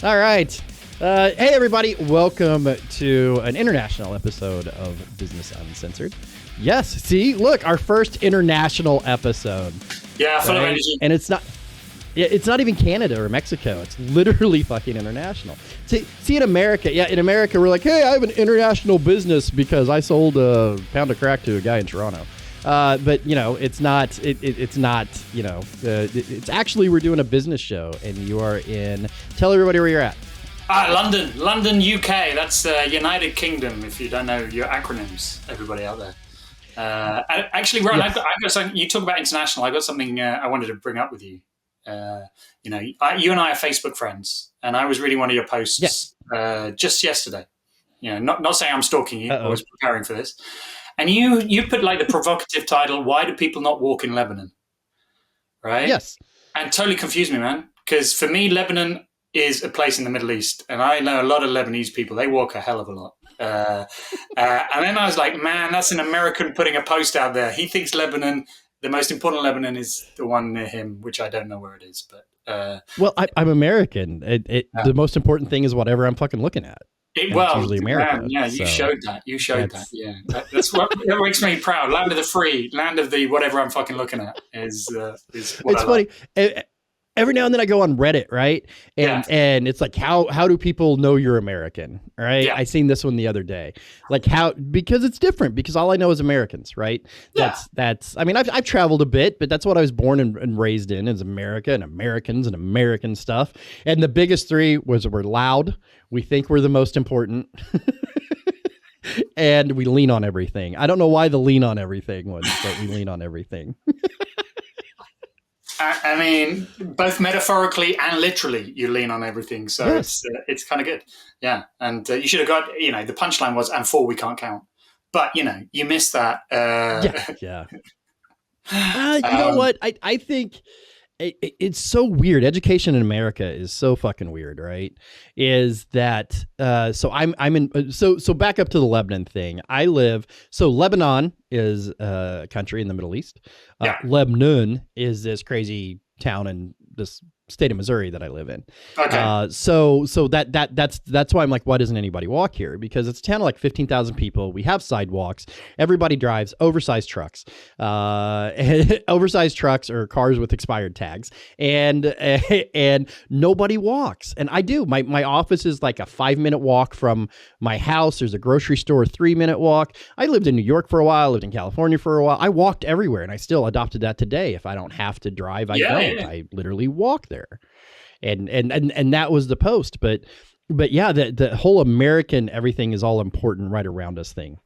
All right. Hey, everybody. Welcome to an international episode of Business Uncensored. Yes. See, look, our first international episode. Yeah, full of energy. And it's not even Canada or Mexico. It's literally fucking international. See, in America, in America, we're like, hey, I have an international business because I sold a pound of crack to a guy in Toronto. But you know, it's not. It's not. You know, it's actually we're doing a business show, and you are in. Tell everybody where you're at. London, UK. That's United Kingdom. If you don't know your acronyms, everybody out there. Actually, Ron, yes. I've got something. You talk about international. I've got something I wanted to bring up with you. You know, you and I are Facebook friends, and I was reading one of your posts just yesterday. You know, not saying I'm stalking you. I was preparing for this. And you put like the provocative title, "Why do people not walk in Lebanon?" Right? Yes. And totally confused me, man. Because for me, Lebanon is a place in the Middle East, and I know a lot of Lebanese people. They walk a hell of a lot. And then I was like, man, that's an American putting a post out there. He thinks Lebanon, the most important Lebanon, is the one near him, which I don't know where it is. But well, I'm American. The most important thing is whatever I'm fucking looking at. Well, usually America. Man, yeah, you showed that. Yeah, that's what that makes me proud. Land of the free, land of the whatever I'm fucking looking at is. What it's funny. Every now and then I go on Reddit, right? And it's like, how do people know you're American, right? Yeah. I seen this one the other day. Like because it's different, because all I know is Americans, right? That's I mean, I've traveled a bit, but that's what I was born and raised in, is America and Americans and American stuff. And the biggest three was we're loud, we think we're the most important, and we lean on everything. I don't know why the lean on everything was, but we lean on everything. I mean, both metaphorically and literally, you lean on everything. So yes. It's kind of good. Yeah. And you should have got, you know, the punchline was, and four, we can't count. But, you know, you missed that. Yeah. You know what? I think it's so weird. Education in America is so fucking weird, right? Is that, so back up to the Lebanon thing. Lebanon is a country in the Middle East. Lebanon is this crazy town in this state of Missouri that I live in. Okay. So that's why I'm like, why doesn't anybody walk here? Because it's a town of like 15,000 people. We have sidewalks. Everybody drives oversized trucks, oversized trucks or cars with expired tags, and nobody walks. And I do. My office is like a 5-minute walk from my house. There's a grocery store, 3-minute walk. I lived in New York for a while. I lived in California for a while. I walked everywhere, and I still adopted that today. If I don't have to drive, I don't. Yeah. I literally walk there. And that was the post, but yeah, the whole American everything is all important right around us thing.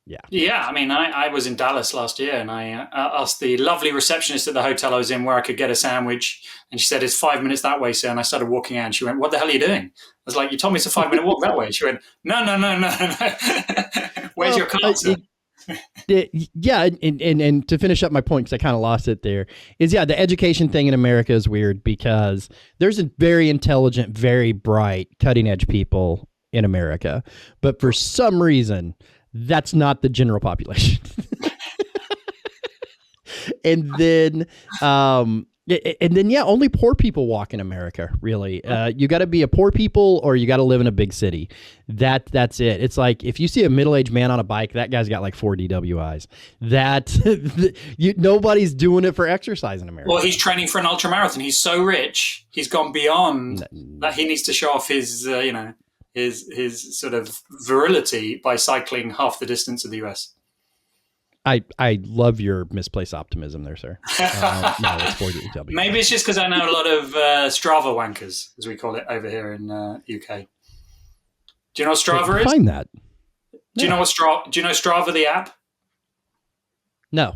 Yeah. I mean, I was in Dallas last year, and I asked the lovely receptionist at the hotel I was in where I could get a sandwich, and she said, "It's 5 minutes that way, sir." And I started walking out, and she went, "What the hell are you doing?" I was like, "You told me it's a 5-minute walk that way." She went, "No. Where's your car, sir?" Yeah, and to finish up my point, because I kind of lost it there, is the education thing in America is weird because there's a very intelligent, very bright, cutting edge people in America, but for some reason, that's not the general population. And then, only poor people walk in America, really. You got to be a poor people or you got to live in a big city. That's it. It's like if you see a middle-aged man on a bike, that guy's got like 4 DWIs. Nobody's doing it for exercise in America. Well, he's training for an ultramarathon. He's so rich, he's gone beyond that. He needs to show off his, his sort of virility by cycling half the distance of the US. I love your misplaced optimism there, sir. No, it's 4DW. Maybe it's just because I know a lot of Strava wankers, as we call it over here in UK. Do you know what Strava is? Find that. Do you know what Strava? Do you know Strava, the app? No.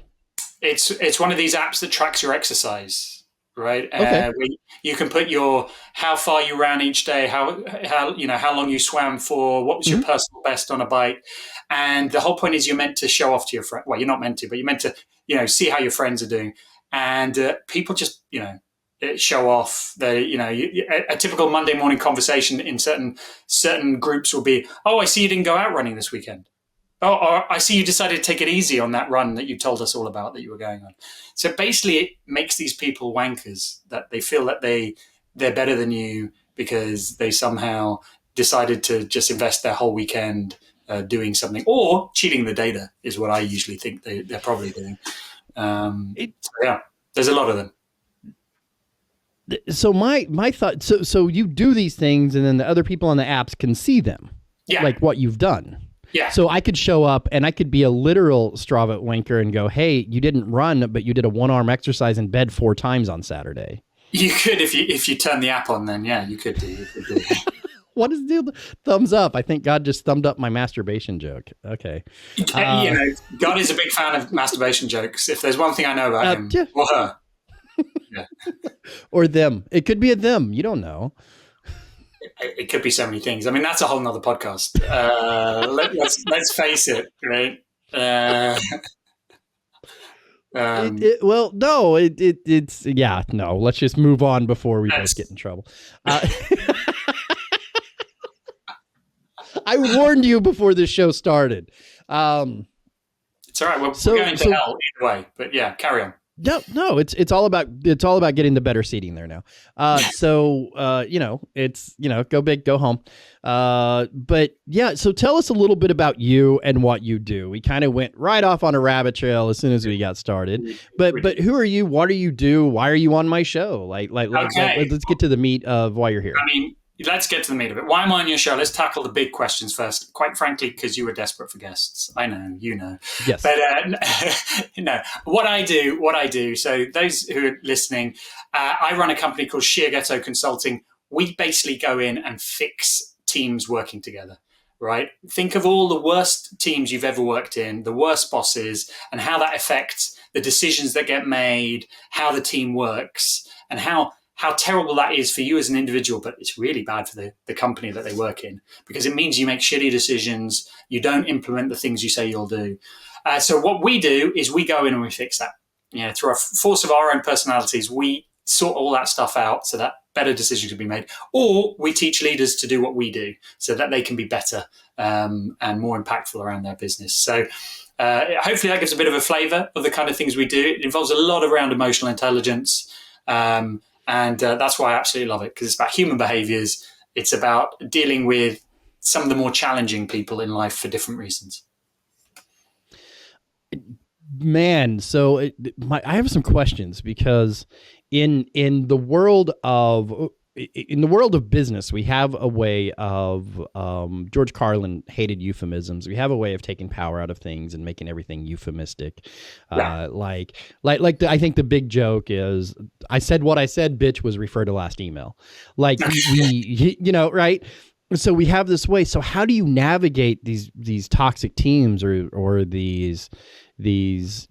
It's one of these apps that tracks your exercise, right? Okay. You can put how far you ran each day, how long you swam for, what was your personal best on a bike. And the whole point is you're meant to show off to your friend. Well, you're not meant to, but you're meant to, see how your friends are doing. And people just, show off. A typical Monday morning conversation in certain groups will be, "Oh, I see you didn't go out running this weekend. Oh, or I see you decided to take it easy on that run that you told us all about that you were going on." So basically, it makes these people wankers, that they feel that they're better than you. because they somehow decided to just invest their whole weekend doing something, or cheating the data is what I usually think they're probably doing. So yeah, there's a lot of them. So my thought, so you do these things and then the other people on the apps can see them, like what you've done. Yeah. So I could show up and I could be a literal Strava wanker and go, hey, you didn't run, but you did a 1-arm exercise in bed 4 times on Saturday. You could, if you turn the app on, then yeah, you could do. What is the thumbs up? I think God just thumbed up my masturbation joke. Okay. God is a big fan of masturbation jokes. If there's one thing I know about him or her. Yeah. Or them. It could be a them. You don't know. It could be so many things. I mean, that's a whole nother podcast. Let's face it, right? Let's just move on before we both get in trouble. I warned you before this show started. It's all right. We're going to hell either way, but yeah, carry on. No, it's all about getting the better seating there now. Go big, go home. But yeah, so tell us a little bit about you and what you do. We kind of went right off on a rabbit trail as soon as we got started. But who are you? What do you do? Why are you on my show? Let's get to the meat of why you're here. I mean, let's get to the meat of it. Why am I on your show? Let's tackle the big questions first. Quite frankly, because you were desperate for guests. I know, you know. Yes. But what I do. So those who are listening, I run a company called Sheer Ghetto Consulting. We basically go in and fix teams working together, right? Think of all the worst teams you've ever worked in, the worst bosses, and how that affects the decisions that get made, how the team works, and how terrible that is for you as an individual, but it's really bad for the company that they work in, because it means you make shitty decisions. You don't implement the things you say you'll do. So what we do is we go in and we fix that. Through a force of our own personalities, we sort all that stuff out so that better decisions can be made. Or we teach leaders to do what we do so that they can be better and more impactful around their business. So hopefully that gives a bit of a flavor of the kind of things we do. It involves a lot around emotional intelligence. And that's why I absolutely love it, because it's about human behaviors. It's about dealing with some of the more challenging people in life for different reasons. Man, so I have some questions, because in the world of business, we have a way of George Carlin hated euphemisms. We have a way of taking power out of things and making everything euphemistic. Yeah. I think the big joke is, I said what I said, bitch, was referred to last email. Right? So we have this way. So how do you navigate these toxic teams or these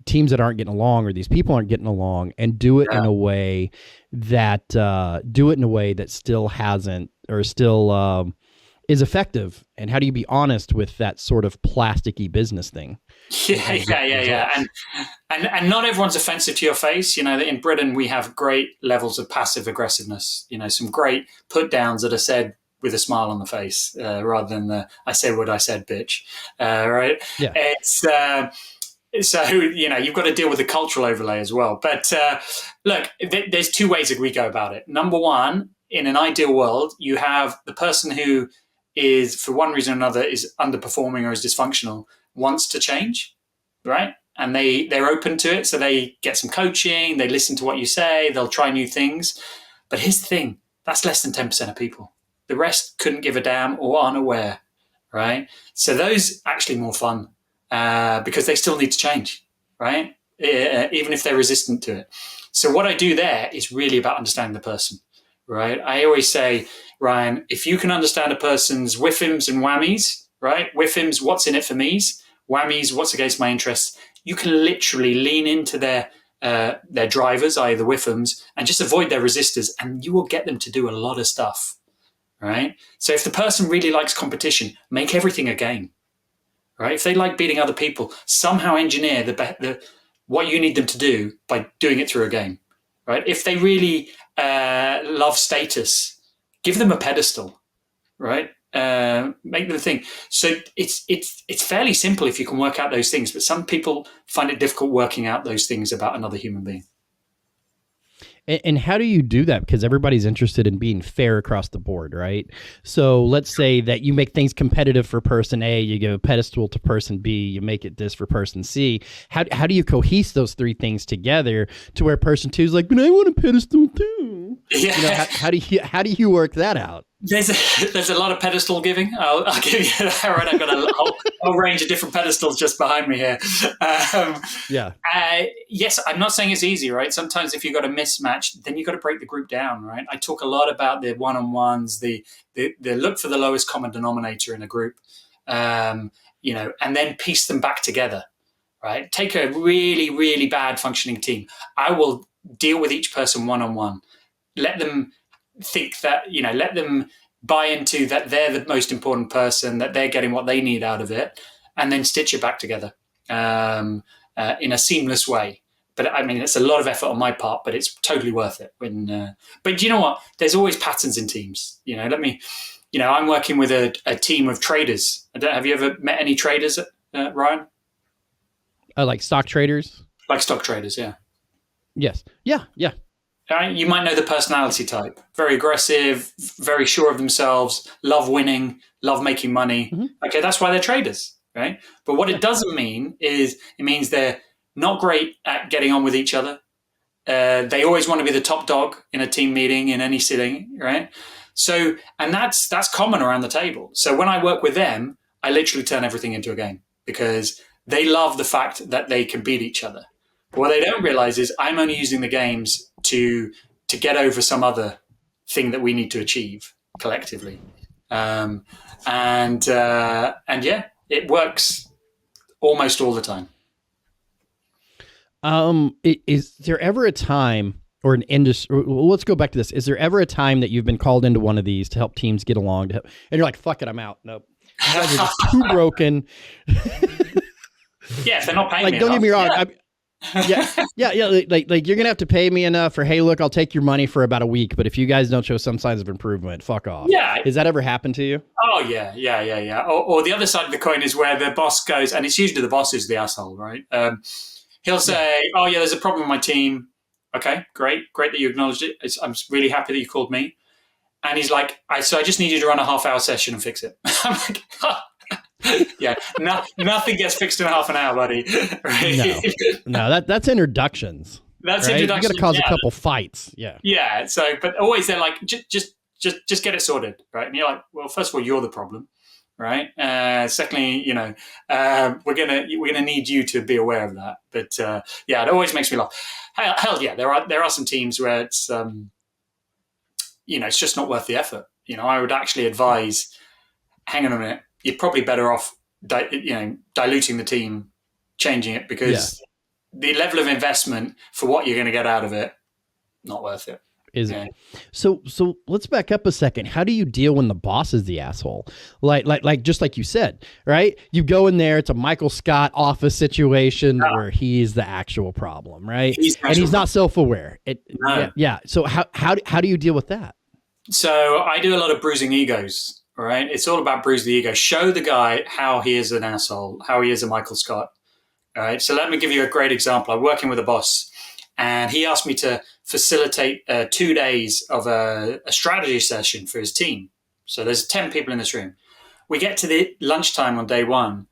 teams that aren't getting along, or these people aren't getting along, and do it in a way that still hasn't, or still is effective? And how do you be honest with that sort of plasticky business thing? Yeah. And not everyone's offensive to your face. In Britain, we have great levels of passive aggressiveness, some great put downs that are said with a smile on the face, rather than the I said what I said, bitch. Right? Yeah. It's so you've got to deal with the cultural overlay as well. But look, there's two ways that we go about it. Number one, in an ideal world, you have the person who is, for one reason or another, is underperforming or is dysfunctional, wants to change, right? And they're open to it, so they get some coaching, they listen to what you say, they'll try new things. But here's the thing, that's less than 10% of people. The rest couldn't give a damn or aren't aware, right? So those are actually more fun, because they still need to change, right? Even if they're resistant to it. So what I do there is really about understanding the person, right? I always say, Ryan, if you can understand a person's whiffums and whammies, right? Whiffums, what's in it for me's, whammies, what's against my interests, you can literally lean into their drivers, i.e. the whiffums, and just avoid their resistors, and you will get them to do a lot of stuff, right? So if the person really likes competition, make everything a game, right? If they like beating other people, somehow engineer what you need them to do by doing it through a game, right? If they really love status, give them a pedestal, right? Make them think. So it's fairly simple if you can work out those things, but some people find it difficult working out those things about another human being. And how do you do that? Because everybody's interested in being fair across the board, right? So let's say that you make things competitive for person A, you give a pedestal to person B, you make it this for person C. How do you cohese those three things together to where person two is like, but I want a pedestal too? Yeah. You know, how do you work that out? There's a lot of pedestal giving. I'll give you that. Right, I've got a whole range of different pedestals just behind me here. Yeah. Yes, I'm not saying it's easy, right? Sometimes if you've got a mismatch, then you've got to break the group down, right? I talk a lot about the one-on-ones, the look for the lowest common denominator in a group, and then piece them back together, right? Take a really, really bad functioning team. I will deal with each person one-on-one. Let them think that, let them buy into that they're the most important person, that they're getting what they need out of it, and then stitch it back together in a seamless way. But I mean, it's a lot of effort on my part, but it's totally worth it. But you know what? There's always patterns in teams. I'm working with a team of traders. Have you ever met any traders, Ryan? Like stock traders? Like stock traders, yeah. Yes. Yeah. You might know the personality type. Very aggressive, very sure of themselves, love winning, love making money. Mm-hmm. Okay, that's why they're traders, right? But what it doesn't mean is it means they're not great at getting on with each other. They always want to be the top dog in a team meeting, in any sitting, right? So, and that's common around the table. So when I work with them, I literally turn everything into a game because they love the fact that they can beat each other. But what they don't realize is I'm only using the games to get over some other thing that we need to achieve collectively. And yeah, it works almost all the time. Is there ever a time or an industry? Let's go back to this. Is there ever a time that you've been called into one of these to help teams get along, and you're like, "Fuck it, I'm out." Nope, you guys are just too broken. Yeah, if they're not paying like, me don't enough. Get me wrong. Yeah. Like you're gonna have to pay me enough for, hey, look, I'll take your money for about a week, but if you guys don't show some signs of improvement, fuck off. Yeah. Has that ever happened to you? Oh yeah. Or the other side of the coin is where the boss goes, and it's usually the boss who's the asshole, right? He'll say, "Oh yeah, there's a problem with my team." Okay, great that you acknowledged it. I'm really happy that you called me. And he's like, "So I just need you to run a half-hour session and fix it." I'm like, oh. Yeah, nothing gets fixed in half an hour, buddy. Right? No, that's introductions. That's right? introductions. You got to cause a couple fights. Yeah. Yeah. So, but always they're like, just get it sorted, right? And you're like, well, first of all, you're the problem, right? Secondly, we're gonna need you to be aware of that. But yeah, it always makes me laugh. Hell yeah, there are some teams where it's it's just not worth the effort. I would actually advise, hang on a minute. You're probably better off, diluting the team, changing it, because the level of investment for what you're going to get out of it, not worth it. Is it? So let's back up a second. How do you deal when the boss is the asshole? Like just like you said, right? You go in there, it's a Michael Scott office situation where he's the actual problem, right? He's not self-aware. Yeah. So how do you deal with that? So I do a lot of bruising egos. Right, it's all about bruise the ego. Show the guy how he is an asshole, how he is a Michael Scott. All right, so let me give you a great example. I'm working with a boss, and he asked me to facilitate 2 days of a strategy session for his team. So there's 10 people in this room. We get to the lunchtime on day one,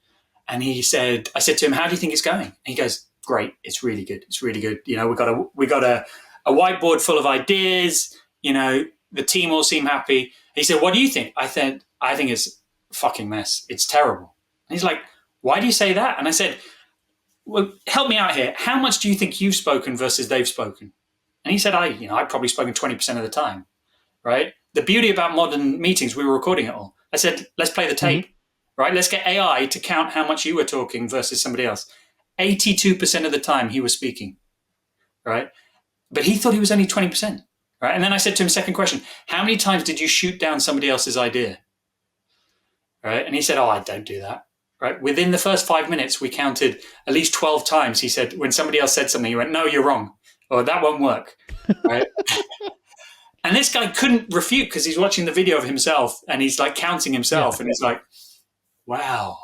and I said to him, "How do you think it's going?" And he goes, "Great, it's really good. It's really good. We got a whiteboard full of ideas. The team all seem happy." He said, "What do you think?" I think it's a fucking mess. It's terrible. And he's like, "Why do you say that?" And I said, "Well, help me out here. How much do you think you've spoken versus they've spoken?" And he said, I've probably spoken 20% of the time, right? The beauty about modern meetings, we were recording it all. I said, let's play the tape, right? Let's get AI to count how much you were talking versus somebody else. 82% of the time he was speaking, right? But he thought he was only 20%. Right? And then I said to him, second question, how many times did you shoot down somebody else's idea? Right? And he said, I don't do that. Right? Within the first 5 minutes, we counted at least 12 times. He said, when somebody else said something, he went, "No, you're wrong." Or "That won't work." Right? And this guy couldn't refute because he's watching the video of himself and he's like counting himself. And he's like, wow.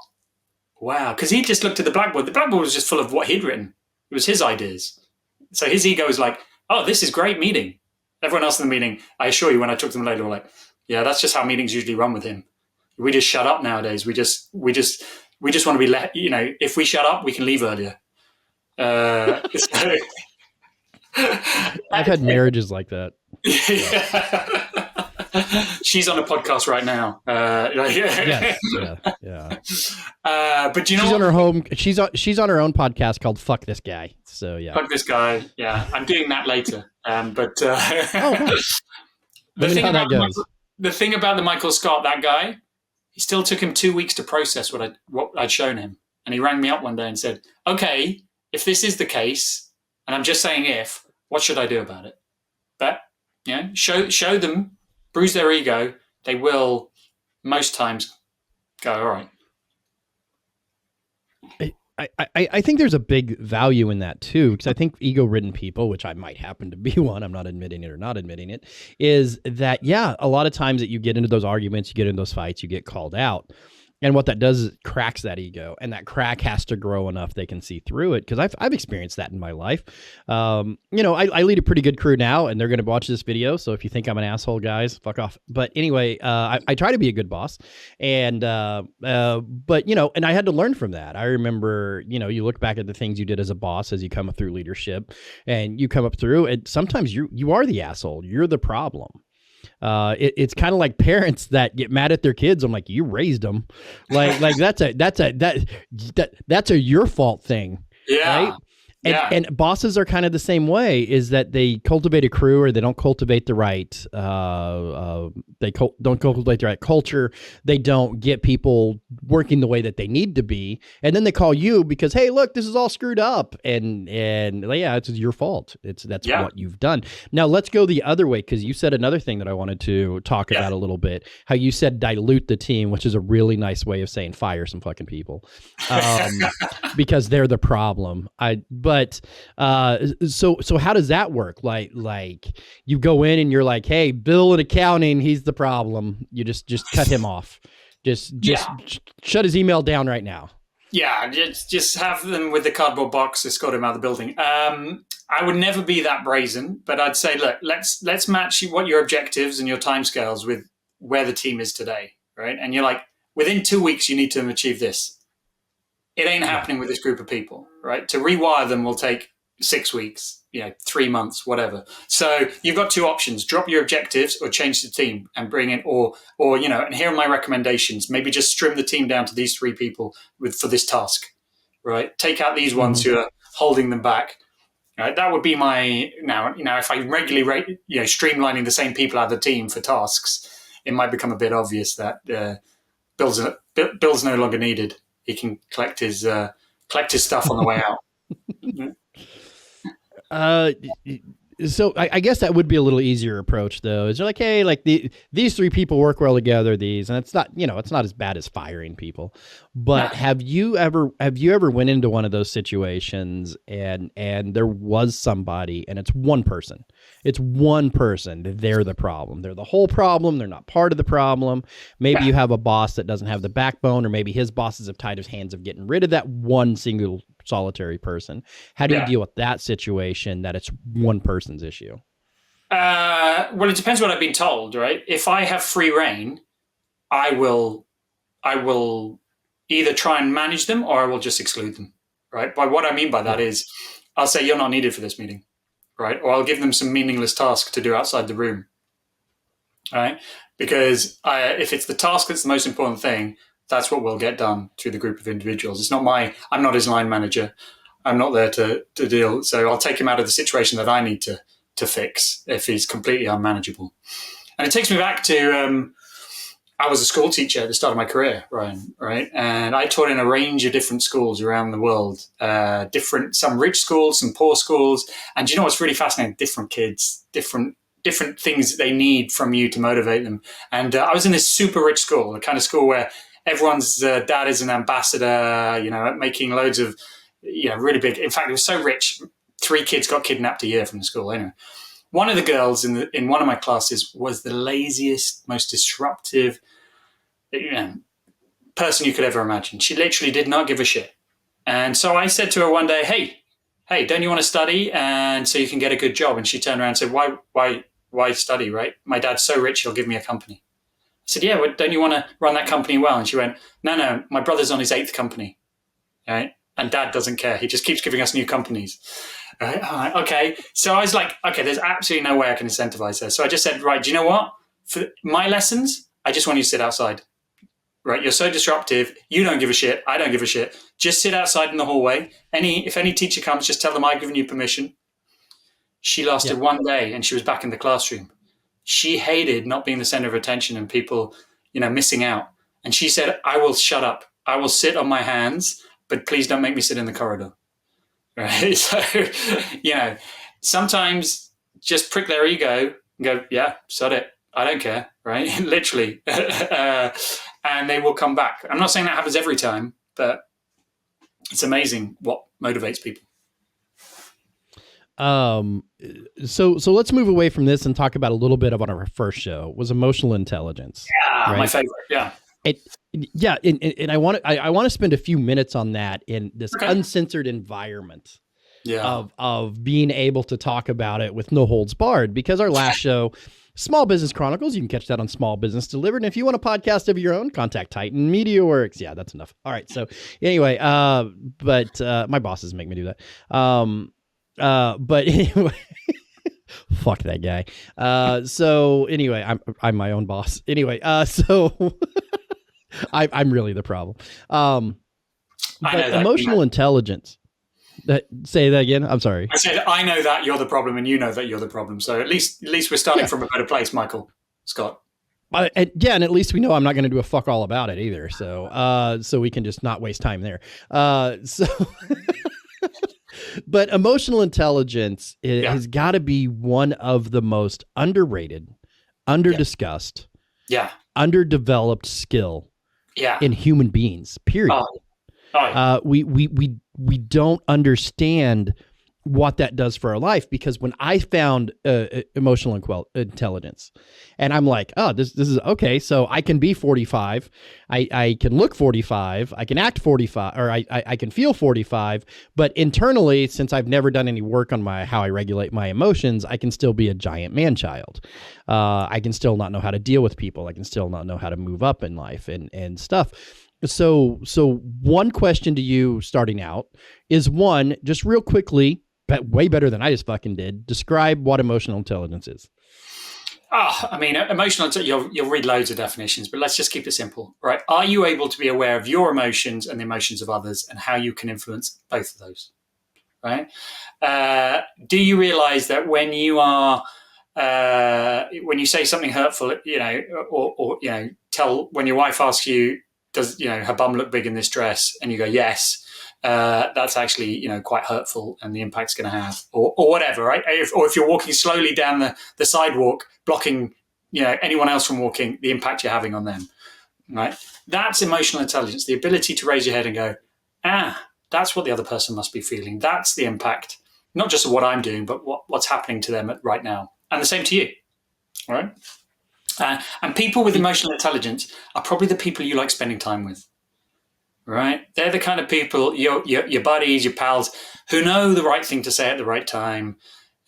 Because he just looked at the blackboard. The blackboard was just full of what he'd written. It was his ideas. So his ego was like, oh, this is great meeting. Everyone else in the meeting, I assure you, when I talk to them later, were like, yeah, that's just how meetings usually run with him. We just shut up nowadays. We just want to be let. If we shut up, we can leave earlier. So, I've had marriages like that. Yeah. She's on a podcast right now. Yes, but she's what? On her home. She's on her own podcast called "Fuck This Guy." So yeah, fuck this guy. Yeah, I'm doing that later. But nice. the thing about the Michael Scott, that guy, he still took him 2 weeks to process what I'd shown him, and he rang me up one day and said, "Okay, if this is the case, and I'm just saying if, what should I do about it?" But show them, bruise their ego. They will most times go, all right. I think there's a big value in that too, because I think ego-ridden people, which I might happen to be one, I'm not admitting it or not admitting it, is that, a lot of times that you get into those arguments, you get into those fights, you get called out. And what that does is it cracks that ego, and that crack has to grow enough they can see through it. Because I've experienced that in my life. I lead a pretty good crew now, and they're going to watch this video. So if you think I'm an asshole, guys, fuck off. But anyway, I try to be a good boss, and and I had to learn from that. I remember, you look back at the things you did as a boss as you come up through leadership, and you come up through, and sometimes you are the asshole. You're the problem. It's kind of like parents that get mad at their kids. I'm like, you raised them, like that's a your fault thing, right? And bosses are kind of the same way, is that they cultivate a crew, or they don't cultivate the right, don't cultivate the right culture. They don't get people working the way that they need to be. And then they call you because, hey, look, this is all screwed up. And it's your fault. That's what you've done. Now let's go the other way, because you said another thing that I wanted to talk about a little bit, how you said dilute the team, which is a really nice way of saying fire some fucking people, because they're the problem. But so how does that work? Like you go in and you're like, hey, Bill in accounting, he's the problem. You just cut him off. Just shut his email down right now. Yeah, just have them with the cardboard box, escort him out of the building. I would never be that brazen, but I'd say, look, let's match what your objectives and your timescales with where the team is today, right? And you're like, within 2 weeks, you need to achieve this. It ain't happening with this group of people, right? To rewire them will take 6 weeks, 3 months, whatever. So you've got two options: drop your objectives or change the team and bring in, or and here are my recommendations. Maybe just trim the team down to these 3 people for this task, right? Take out these ones who are holding them back. Right? That would be my, if I regularly, streamlining the same people out of the team for tasks, it might become a bit obvious that Bill's no longer needed. He can collect his stuff on the way out. So I guess that would be a little easier approach, though. Is you're like, hey, like these 3 people work well together. And it's not, it's not as bad as firing people. But have you ever went into one of those situations and there was somebody, and it's one person. It's one person. They're the problem. They're the whole problem. They're not part of the problem. Maybe you have a boss that doesn't have the backbone, or maybe his bosses have tied his hands of getting rid of that one single solitary person. How do you deal with that situation, that it's one person's issue? Well, it depends what I've been told, right? If I have free reign, I will either try and manage them, or I will just exclude them, right? But what I mean by that is I'll say, you're not needed for this meeting, right? Or I'll give them some meaningless task to do outside the room, right? Because if it's the task that's the most important thing, that's what will get done through the group of individuals. It's not I'm not his line manager. I'm not there to deal. So I'll take him out of the situation that I need to fix if he's completely unmanageable. And it takes me back to, I was a school teacher at the start of my career, Ryan, right? And I taught in a range of different schools around the world, some rich schools, some poor schools. And do you know what's really fascinating? Different kids, different things that they need from you to motivate them. And I was in this super rich school, the kind of school where everyone's dad is an ambassador, making loads of, really big. In fact, it was so rich, 3 kids got kidnapped a year from the school. Anyway, one of the girls in one of my classes was the laziest, most disruptive person you could ever imagine. She literally did not give a shit. And so I said to her one day, hey, hey, don't you want to study and so you can get a good job? And she turned around and said, why study, right? My dad's so rich, he'll give me a company. I said, yeah, well, don't you want to run that company well? And she went, no, my brother's on his 8th company, right? And dad doesn't care. He just keeps giving us new companies. Right? Like, okay. So I was like, okay, there's absolutely no way I can incentivize her. So I just said, right, do you know what? For my lessons, I just want you to sit outside. Right? You're so disruptive. You don't give a shit. I don't give a shit. Just sit outside in the hallway. If any teacher comes, just tell them I've given you permission. She lasted one day and she was back in the classroom. She hated not being the center of attention and people, missing out. And she said, I will shut up. I will sit on my hands, but please don't make me sit in the corridor. Right? So, sometimes just prick their ego and go, yeah, sod it. I don't care. Right? Literally. And they will come back. I'm not saying that happens every time, but it's amazing what motivates people. So let's move away from this and talk about a little bit of our first show was emotional intelligence. Yeah, right? My favorite. Yeah. And I want to spend a few minutes on that in this uncensored environment of being able to talk about it with no holds barred, because our last show, Small Business Chronicles, you can catch that on Small Business Delivered. And if you want a podcast of your own, contact Titan Media Works. Yeah, that's enough. All right. So anyway, but my bosses make me do that. But anyway, fuck that guy. So anyway, I'm my own boss. Anyway, so I'm really the problem. But emotional intelligence. Say that again. I'm sorry. I said, I know that you're the problem and you know that you're the problem. So at least we're starting from a better place, Michael Scott. And at least we know I'm not going to do a fuck all about it either. So we can just not waste time there. But emotional intelligence has got to be one of the most underrated, under-discussed, underdeveloped skill in human beings, period. We don't understand what that does for our life, because when I found emotional intelligence, and I'm like, oh, this is okay. So I can be 45. I can look 45. I can act 45, or I can feel 45. But internally, since I've never done any work on how I regulate my emotions, I can still be a giant man-child. I can still not know how to deal with people. I can still not know how to move up in life and stuff. So one question to you starting out is, one, just real quickly, but way better than I just fucking did, describe what emotional intelligence is. Emotional, you'll read loads of definitions, but let's just keep it simple, right? Are you able to be aware of your emotions and the emotions of others and how you can influence both of those, right? Do you realize that when you are, when you say something hurtful, when your wife asks you, does her bum look big in this dress? And you go, yes. That's actually, quite hurtful, and the impact's going to have, or whatever, right? Or if you're walking slowly down the sidewalk, blocking, anyone else from walking, the impact you're having on them, right? That's emotional intelligence, the ability to raise your head and go, that's what the other person must be feeling. That's the impact, not just of what I'm doing, but what's happening to them right now. And the same to you, right? And people with emotional intelligence are probably the people you like spending time with. Right? They're the kind of people, your buddies, your pals, who know the right thing to say at the right time,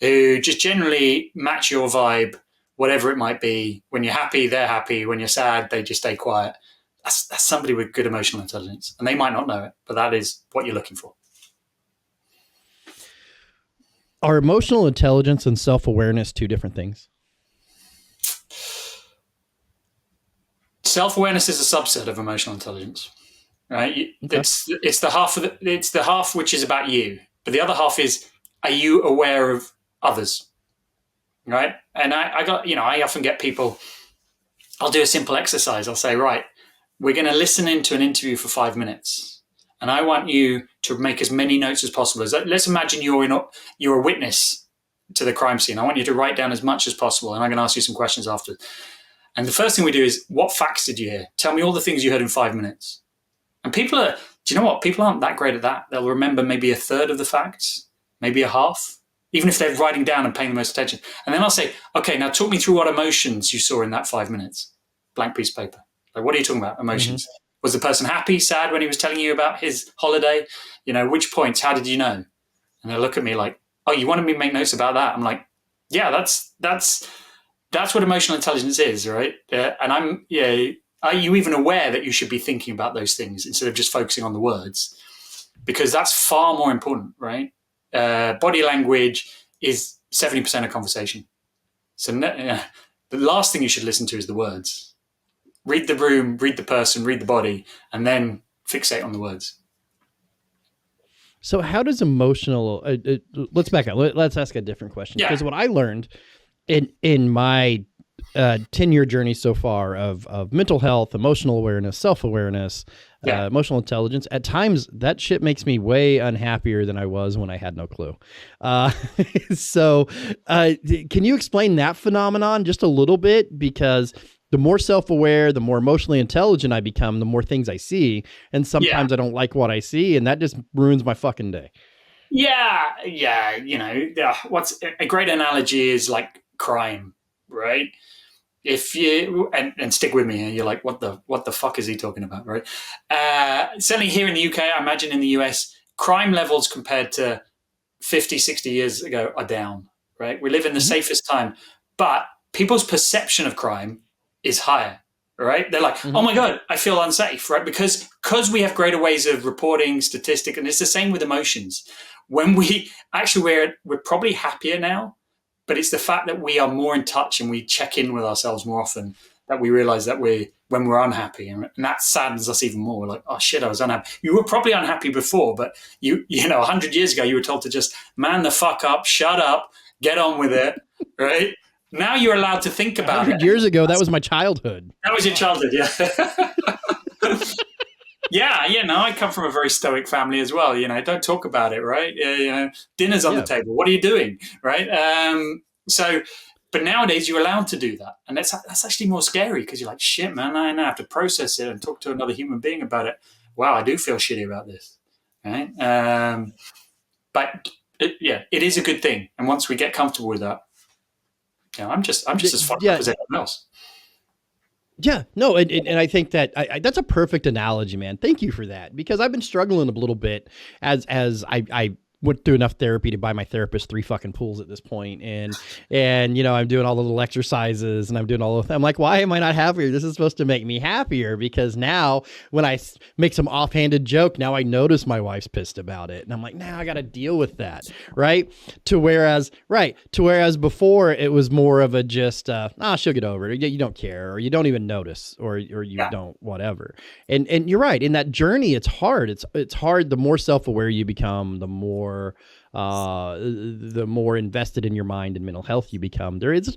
who just generally match your vibe, whatever it might be. When you're happy, they're happy. When you're sad, they just stay quiet. That's somebody with good emotional intelligence. And they might not know it, but that is what you're looking for. Are emotional intelligence and self-awareness two different things? Self-awareness is a subset of emotional intelligence. Right, okay. It's the half which is about you, but the other half is, are you aware of others? Right, and I often get people. I'll do a simple exercise. I'll say, right, we're going to listen into an interview for 5 minutes, and I want you to make as many notes as possible. Let's imagine you're a witness to the crime scene. I want you to write down as much as possible, and I'm going to ask you some questions after. And the first thing we do is, what facts did you hear? Tell me all the things you heard in 5 minutes. And do you know what? People aren't that great at that. They'll remember maybe a third of the facts, maybe a half, even if they're writing down and paying the most attention. And then I'll say, okay, now talk me through what emotions you saw in that 5 minutes. Blank piece of paper. Like, what are you talking about? Emotions. Mm-hmm. Was the person happy, sad when he was telling you about his holiday? Which points? How did you know? And they look at me like, oh, you wanted me to make notes about that? I'm like, yeah, that's what emotional intelligence is, right? And are you even aware that you should be thinking about those things instead of just focusing on the words? Because that's far more important, right? Body language is 70% of conversation. So the last thing you should listen to is the words. Read the room, read the person, read the body, and then fixate on the words. So how does emotional, let's back up. Let's ask a different question. Because what I learned in my 10-year journey so far of mental health, emotional awareness, self-awareness, emotional intelligence, at times that shit makes me way unhappier than I was when I had no clue. So can you explain that phenomenon just a little bit? Because the more self-aware, the more emotionally intelligent I become, the more things I see. And sometimes I don't like what I see, and that just ruins my fucking day. Yeah. You know, what's a great analogy is like crime, right? If you and stick with me here, you're like, what the fuck is he talking about, right? Certainly here in the UK, I imagine in the US, crime levels compared to 50, 60 years ago are down, right? We live in the safest time, but people's perception of crime is higher, right? They're like, oh my God, I feel unsafe, right? Because we have greater ways of reporting statistic, and it's the same with emotions. When we're probably happier now, but it's the fact that we are more in touch and we check in with ourselves more often that we realize that when we're unhappy, and that saddens us even more. We're like, oh shit, I was unhappy. You were probably unhappy before, but you know, 100 years ago, you were told to just man the fuck up, shut up, get on with it, right? Now you're allowed to think about 100 years ago, that was my childhood. That was your childhood, yeah. No, I come from a very stoic family as well. You know, don't talk about it, right? You know, dinner's on the table. What are you doing, right? But nowadays you're allowed to do that, and that's actually more scary because you're like, shit, man, I now have to process it and talk to another human being about it. Wow, I do feel shitty about this, right? But it is a good thing, and once we get comfortable with that, you know, I'm just as fucked up as everyone else. Yeah, no, and I think that that's a perfect analogy, man. Thank you for that, because I've been struggling a little bit as I went through enough therapy to buy my therapist 3 fucking pools at this point. And, you know, I'm doing all the little exercises and I'm doing all of them. I'm like, why am I not happier? This is supposed to make me happier, because now when I make some offhanded joke, now I notice my wife's pissed about it. And I'm like, now I got to deal with that. Right. To whereas before it was more of a just, she'll get over it. You don't care, or you don't even notice, or you don't, whatever. And you're right. In that journey, it's hard. It's hard. The more self-aware you become, the more invested in your mind and mental health you become. There is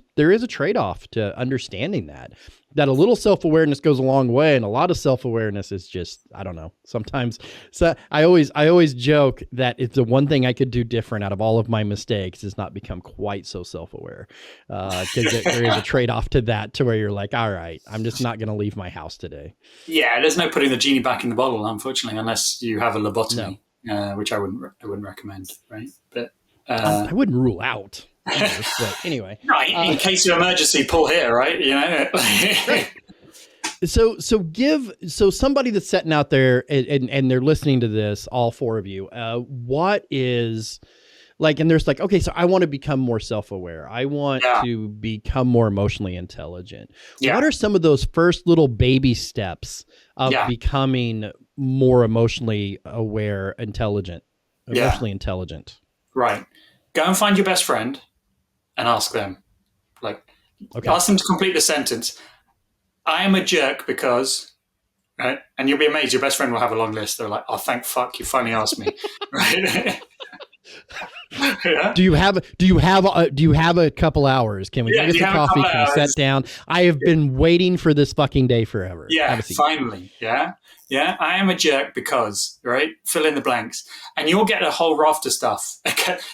a trade-off to understanding that a little self-awareness goes a long way, and a lot of self-awareness is just, I don't know, sometimes. So I always joke that it's the one thing I could do different out of all of my mistakes is not become quite so self-aware, because there is a trade-off to that, to where you're like, all right, I'm just not going to leave my house today. Yeah, there's no putting the genie back in the bottle, unfortunately, unless you have a lobotomy. No. Which I wouldn't recommend, right? But I wouldn't rule out. But anyway, no, in case of emergency, pull here, right? You know. Right. So somebody that's sitting out there and they're listening to this, all 4 of you, what is like, and there's like, okay, so I want to become more self-aware. I want to become more emotionally intelligent. What are some of those first little baby steps of becoming more emotionally aware, emotionally intelligent? Right. Go and find your best friend and ask them. Ask them to complete the sentence. I am a jerk because, right? And you'll be amazed. Your best friend will have a long list. They're like, oh, thank fuck, you finally asked me. Right. Yeah. Do you have a couple hours? Can we get some coffee? Can we sit down? I have been waiting for this fucking day forever. Yeah, finally. Yeah. I am a jerk because, right? Fill in the blanks. And you'll get a whole raft of stuff.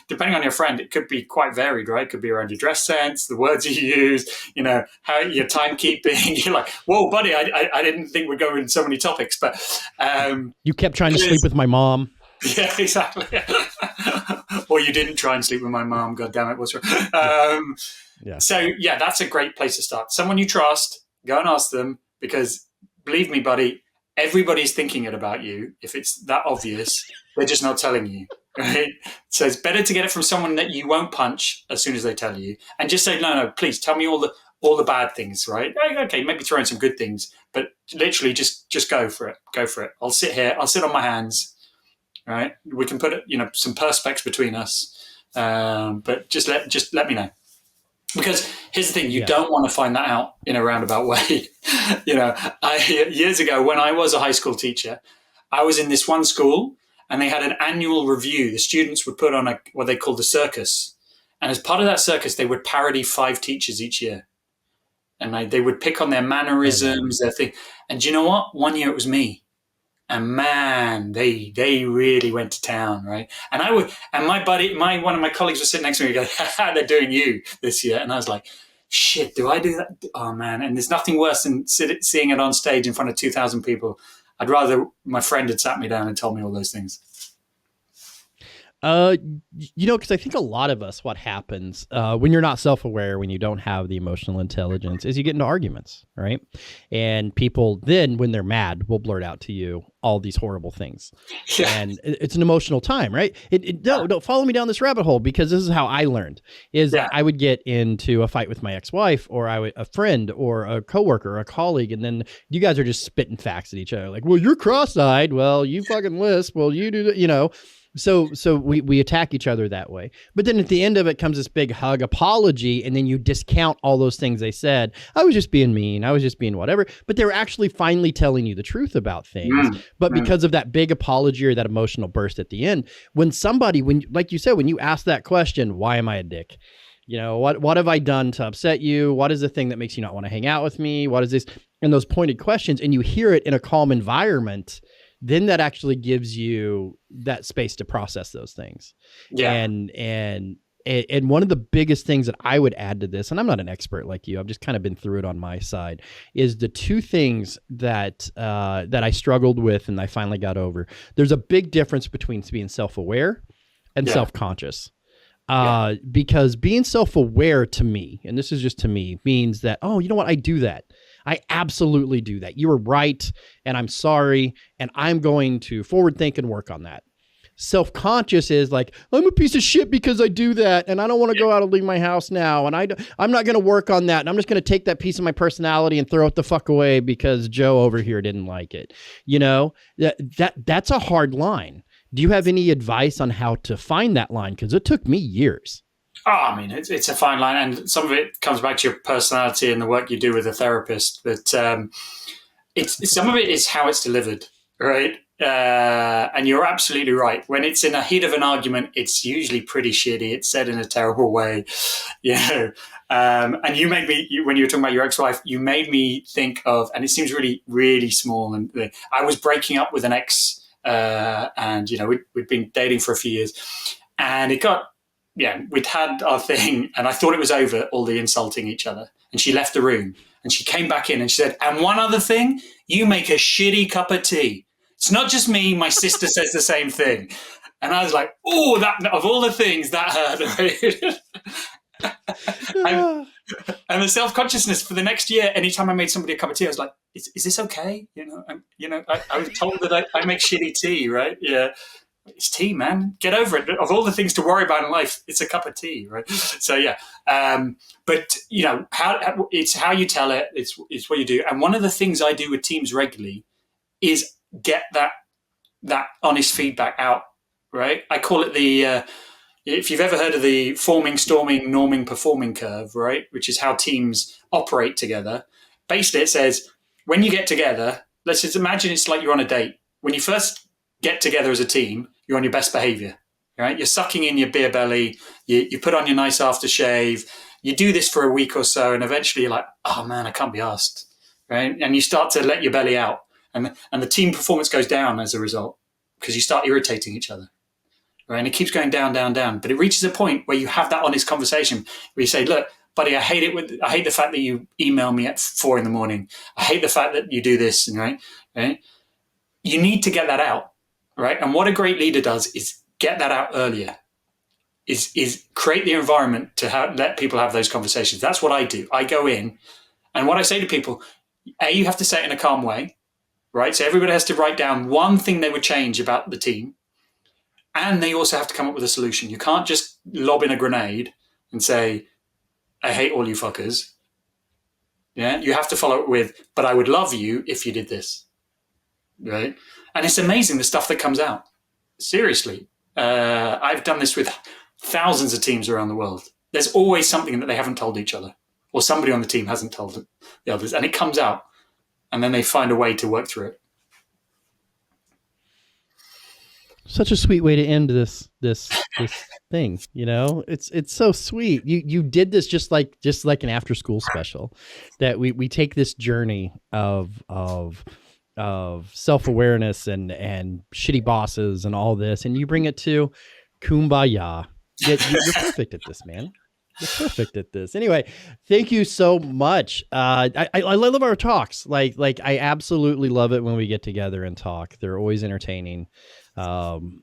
Depending on your friend, it could be quite varied, right? It could be around your dress sense, the words you use, you know, how your timekeeping. You're like, whoa, buddy, I didn't think we'd go in so many topics. But you kept trying to sleep with my mom. Yeah, exactly. Or you didn't try and sleep with my mom. God damn it, what's wrong? So, that's a great place to start. Someone you trust, go and ask them, because believe me, buddy, everybody's thinking it about you. If it's that obvious, they're just not telling you, right? So it's better to get it from someone that you won't punch as soon as they tell you, and just say, no, please tell me all the bad things, right? Okay, maybe throw in some good things, but literally just go for it. Go for it. I'll sit here. I'll sit on my hands, right? We can put some perspex between us, but just let me know. Because here's the thing, you don't want to find that out in a roundabout way. Years ago when I was a high school teacher, I was in this one school and they had an annual review. The students would put on what they called the circus. And as part of that circus, they would parody 5 teachers each year. And they would pick on their mannerisms, their thing. And do you know what? One year it was me. And man, they really went to town, right? And my buddy, one of my colleagues was sitting next to me and go, they're doing you this year. And I was like, shit, do I do that? Oh man. And there's nothing worse than seeing it on stage in front of 2,000 people. I'd rather my friend had sat me down and told me all those things. Because I think a lot of us, what happens when you're not self-aware, when you don't have the emotional intelligence, is you get into arguments, right? And people then, when they're mad, will blurt out to you all these horrible things. Yeah. And it's an emotional time, right? Don't follow me down this rabbit hole, because this is how I learned. I would get into a fight with my ex-wife, or a friend, or a coworker, or a colleague, and then you guys are just spitting facts at each other, like, well, you're cross-eyed, well, you fucking lisp, well, you do that, So we attack each other that way. But then at the end of it comes this big hug apology, and then you discount all those things they said. I was just being mean. I was just being whatever. But they were actually finally telling you the truth about things. But because of that big apology or that emotional burst at the end, like you said, when you ask that question, why am I a dick? What have I done to upset you? What is the thing that makes you not want to hang out with me? What is this? And those pointed questions, and you hear it in a calm environment, then that actually gives you that space to process those things. Yeah. And one of the biggest things that I would add to this, and I'm not an expert like you, I've just kind of been through it on my side, is the 2 things that I struggled with and I finally got over. There's a big difference between being self-aware and self-conscious. Because being self-aware, to me, and this is just to me, means that, oh, you know what? I do that. I absolutely do that. You were right, and I'm sorry, and I'm going to forward think and work on that. Self-conscious is like, I'm a piece of shit because I do that, and I don't want to go out and leave my house now, and I'm not going to work on that, and I'm just going to take that piece of my personality and throw it the fuck away because Joe over here didn't like it. That's a hard line. Do you have any advice on how to find that line? Because it took me years. Oh, I mean, it's a fine line, and some of it comes back to your personality and the work you do with a therapist. But it's some of it is how it's delivered, right? And you're absolutely right. When it's in a heat of an argument, it's usually pretty shitty. It's said in a terrible way, And you made me, when you were talking about your ex-wife, you made me think of, and it seems really, really small. And I was breaking up with an ex, and we'd been dating for a few years, and it got. Yeah, we'd had our thing, and I thought it was over, all the insulting each other. And she left the room, and she came back in, and she said, and one other thing, you make a shitty cup of tea. It's not just me, my sister says the same thing. And I was like, oh, that of all the things, that hurt. And the self-consciousness for the next year, anytime I made somebody a cup of tea, I was like, is this okay? I was told that I make shitty tea, right? Yeah. It's tea, man. Get over it. Of all the things to worry about in life, it's a cup of tea, right? So yeah, but it's how you tell it. It's what you do. And one of the things I do with teams regularly is get that honest feedback out. Right? I call it the. If you've ever heard of the forming, storming, norming, performing curve, right, which is how teams operate together. Basically, it says when you get together, let's just imagine it's like you're on a date. When you first get together as a team, you're on your best behavior, right? You're sucking in your beer belly. You put on your nice aftershave. You do this for a week or so, and eventually you're like, oh man, I can't be asked, right? And you start to let your belly out, and the team performance goes down as a result because you start irritating each other, right? And it keeps going down, down, down. But it reaches a point where you have that honest conversation where you say, look, buddy, I hate the fact that you email me at 4 a.m. I hate the fact that you do this, right? You need to get that out. Right. And what a great leader does is get that out earlier, is create the environment to let people have those conversations. That's what I do. I go in, and what I say to people, you have to say it in a calm way, right? So everybody has to write down one thing they would change about the team. And they also have to come up with a solution. You can't just lob in a grenade and say, I hate all you fuckers. Yeah, you have to follow it with, but I would love you if you did this. Right? And it's amazing the stuff that comes out. Seriously. I've done this with thousands of teams around the world. There's always something that they haven't told each other, or somebody on the team hasn't told the others, and it comes out, and then they find a way to work through it. Such a sweet way to end this thing. You know, it's so sweet. You did this just like an after school special, that we take this journey of self-awareness and shitty bosses and all this, and you bring it to kumbaya. You're perfect at this, man. You're perfect at this. Anyway, thank you so much. I love our talks. Like I absolutely love it when we get together and talk. They're always entertaining. And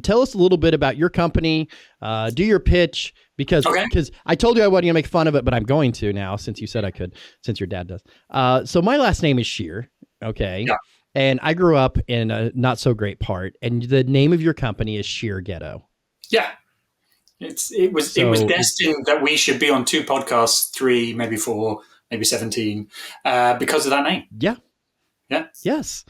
tell us a little bit about your company. Do your pitch, because I told you I wasn't gonna make fun of it, but I'm going to now, since you said I could, since your dad does. So my last name is Shear. Okay. Yeah. And I grew up in a not so great part, and the name of your company is Sheer Ghetto. Yeah. It was destined that we should be on 2 podcasts, 3, maybe 4, maybe 17, because of that name. Yeah. Yeah. Yes.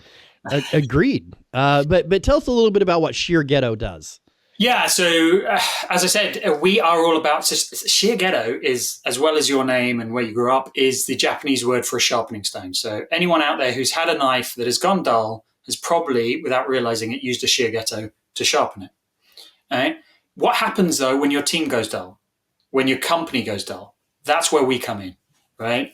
Agreed. But tell us a little bit about what Sheer Ghetto does. Yeah. So as I said, we are all about Sheer Ghetto is, as well as your name and where you grew up, is the Japanese word for a sharpening stone. So anyone out there who's had a knife that has gone dull has probably, without realizing it, used a Sheer Ghetto to sharpen it. All right. What happens though when your team goes dull, when your company goes dull? That's where we come in, right?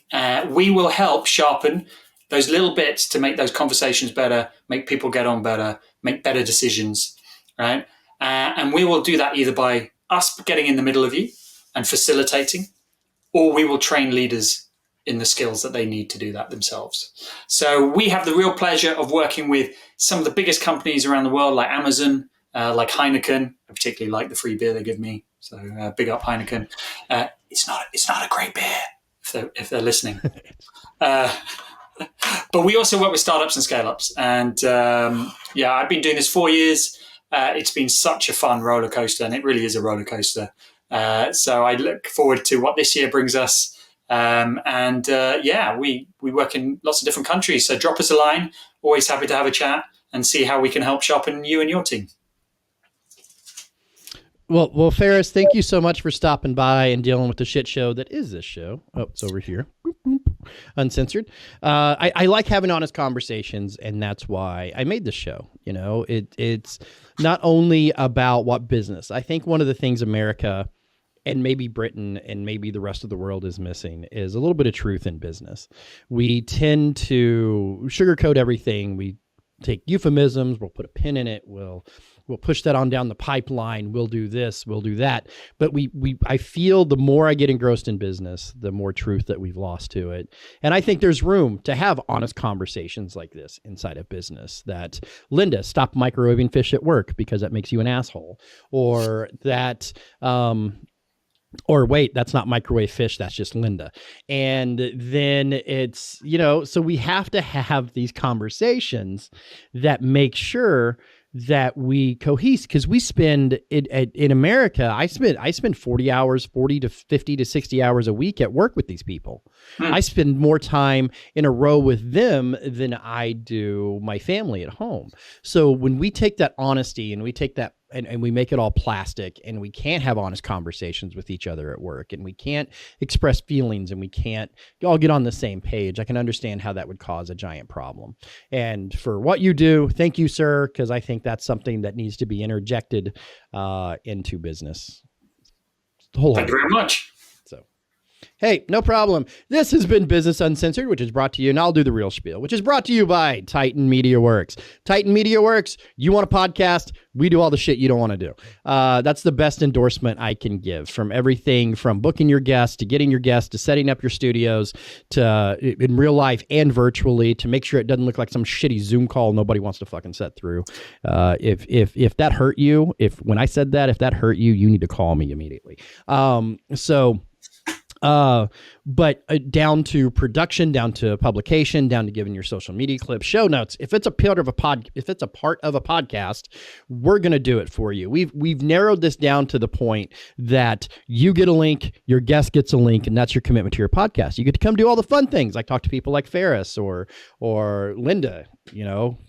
We will help sharpen those little bits to make those conversations better, make people get on better, make better decisions, right? And we will do that either by us getting in the middle of you and facilitating, or we will train leaders in the skills that they need to do that themselves. So we have the real pleasure of working with some of the biggest companies around the world, like Amazon, like Heineken. I particularly like the free beer they give me. So big up Heineken. It's not a great beer if they're listening. But we also work with startups and scale-ups. And I've been doing this 4 years. It's been such a fun roller coaster, and it really is a roller coaster. So I look forward to what this year brings us. We work in lots of different countries. So drop us a line. Always happy to have a chat and see how we can help sharpen you and your team. Well, Faris, thank you so much for stopping by and dealing with the shit show that is this show. Oh, it's over here. Boop, boop. Uncensored. I like having honest conversations, and that's why I made this show. You know, it's not only about what business. I think one of the things America and maybe Britain and maybe the rest of the world is missing is a little bit of truth in business. We tend to sugarcoat everything. We take euphemisms. We'll put a pin in it. We'll push that on down the pipeline. We'll do this, we'll do that. But I feel the more I get engrossed in business, the more truth that we've lost to it. And I think there's room to have honest conversations like this inside of business. That, Linda, stop microwaving fish at work because that makes you an asshole. Or that, or wait, that's not microwave fish, that's just Linda. And then it's, so we have to have these conversations that make sure that we cohese, because we spend in America, I spend 40 to 50 to 60 hours a week at work with these people. I spend more time in a row with them than I do my family at home. So when we take that honesty and we take that and we make it all plastic, and we can't have honest conversations with each other at work, and we can't express feelings, and we can't all get on the same page, I can understand how that would cause a giant problem. And for what you do, thank you, sir, because I think that's something that needs to be interjected into business. Thank you very much. Hey, no problem. This has been Business Uncensored, which is brought to you, and I'll do the real spiel, which is brought to you by Titan Media Works. Titan Media Works, you want a podcast? We do all the shit you don't want to do. That's the best endorsement I can give, from everything from booking your guests to getting your guests to setting up your studios to in real life and virtually, to make sure it doesn't look like some shitty Zoom call nobody wants to fucking set through. If that hurt you, when I said that, if that hurt you, you need to call me immediately. But down to production, down to publication, down to giving your social media clips, show notes. If it's a part of a podcast, we're going to do it for you. We've narrowed this down to the point that you get a link, your guest gets a link, and that's your commitment to your podcast. You get to come do all the fun things, like talk to people like Faris or Linda.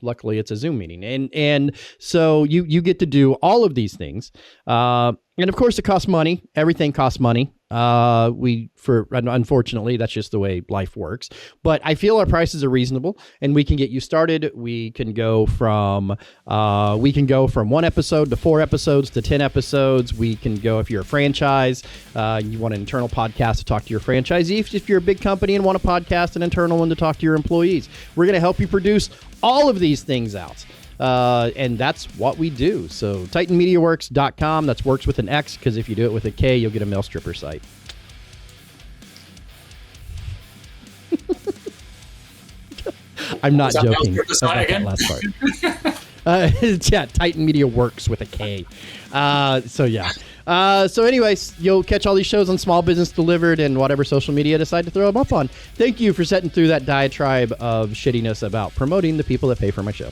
Luckily it's a Zoom meeting, and so you get to do all of these things. And of course, it costs money. Everything costs money. Unfortunately, that's just the way life works. But I feel our prices are reasonable, and we can get you started. We can go from 1 episode to 4 episodes to 10 episodes. We can go, if you're a franchise, you want an internal podcast to talk to your franchisee. If you're a big company and want a podcast, an internal one to talk to your employees. We're going to help you produce all of these things out. And that's what we do. So TitanMediaWorks.com. That's works with an X, because if you do it with a K, you'll get a male stripper site. I'm not joking about that last part. Yeah, Titan Media Works with a K. So anyways, you'll catch all these shows on Small Business Delivered and whatever social media I decide to throw them up on. Thank you for sitting through that diatribe of shittiness about promoting the people that pay for my show.